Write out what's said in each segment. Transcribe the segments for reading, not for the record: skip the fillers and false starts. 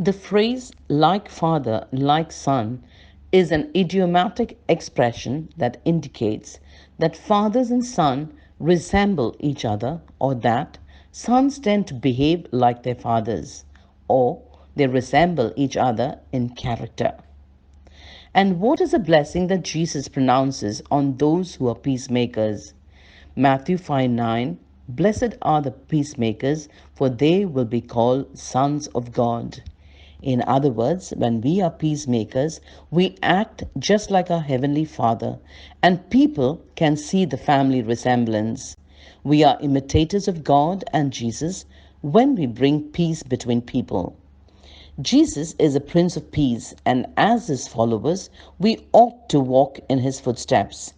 The phrase like father, like son is an idiomatic expression that indicates that fathers and sons resemble each other, or that sons tend to behave like their fathers, or they resemble each other in character. And what is a blessing that Jesus pronounces on those who are peacemakers? Matthew 5:9. Blessed are the peacemakers, for they will be called sons of God. In other words, when we are peacemakers, we act just like our Heavenly Father, and people can see the family resemblance. We are imitators of God and Jesus when we bring peace between people. Jesus is a Prince of Peace, and as his followers, we ought to walk in his footsteps.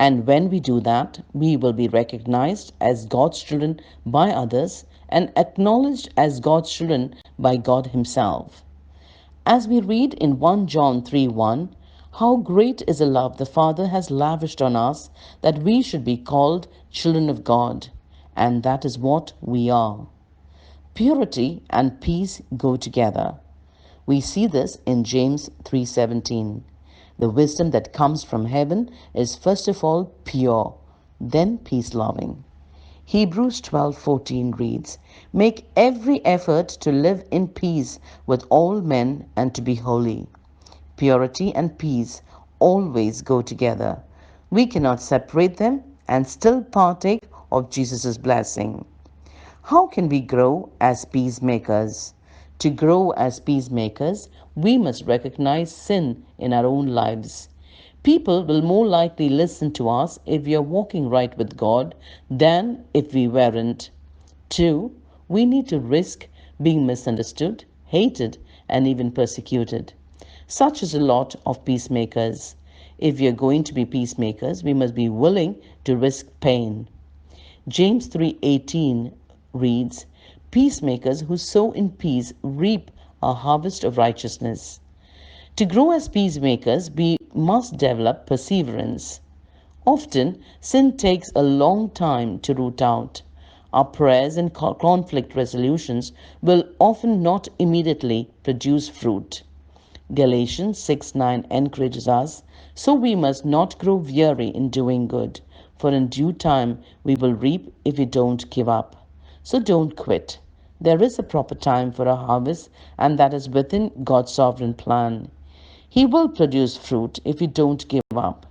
And when we do that, we will be recognized as God's children by others and acknowledged as God's children by God himself. As we read in 1 John 3:1, how great is the love the Father has lavished on us that we should be called children of God, and that is what we are. Purity and peace go together. We see this in James 3:17. The wisdom that comes from heaven is first of all pure, then peace-loving. Hebrews 12:14 reads, "Make every effort to live in peace with all men and to be holy." Purity and peace always go together. We cannot separate them and still partake of Jesus' blessing. How can we grow as peacemakers? To grow as peacemakers, we must recognize sin in our own lives. People will more likely listen to us if we are walking right with God than if we weren't. Two, we need to risk being misunderstood, hated, and even persecuted. Such is a lot of peacemakers. If we are going to be peacemakers, we must be willing to risk pain. James 3:18 reads, "Peacemakers who sow in peace reap a harvest of righteousness." To grow as peacemakers, we must develop perseverance. Often, sin takes a long time to root out. Our prayers and conflict resolutions will often not immediately produce fruit. Galatians 6:9 encourages us, "So we must not grow weary in doing good, for in due time we will reap if we don't give up." So don't quit. There is a proper time for a harvest, and that is within God's sovereign plan. He will produce fruit if we don't give up.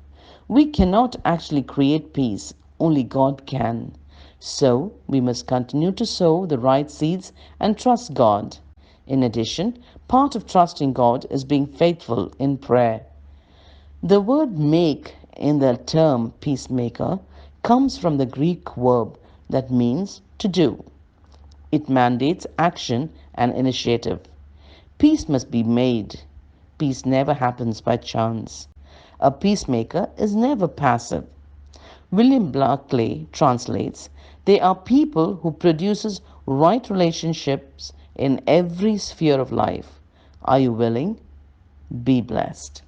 We cannot actually create peace, only God can. So we must continue to sow the right seeds and trust God. In addition, part of trusting God is being faithful in prayer. The word make in the term peacemaker comes from the Greek verb that means to do. It mandates action and initiative. Peace must be made. Peace never happens by chance. A peacemaker is never passive. William Barclay translates, "They are people who produces right relationships in every sphere of life." Are you willing? Be blessed.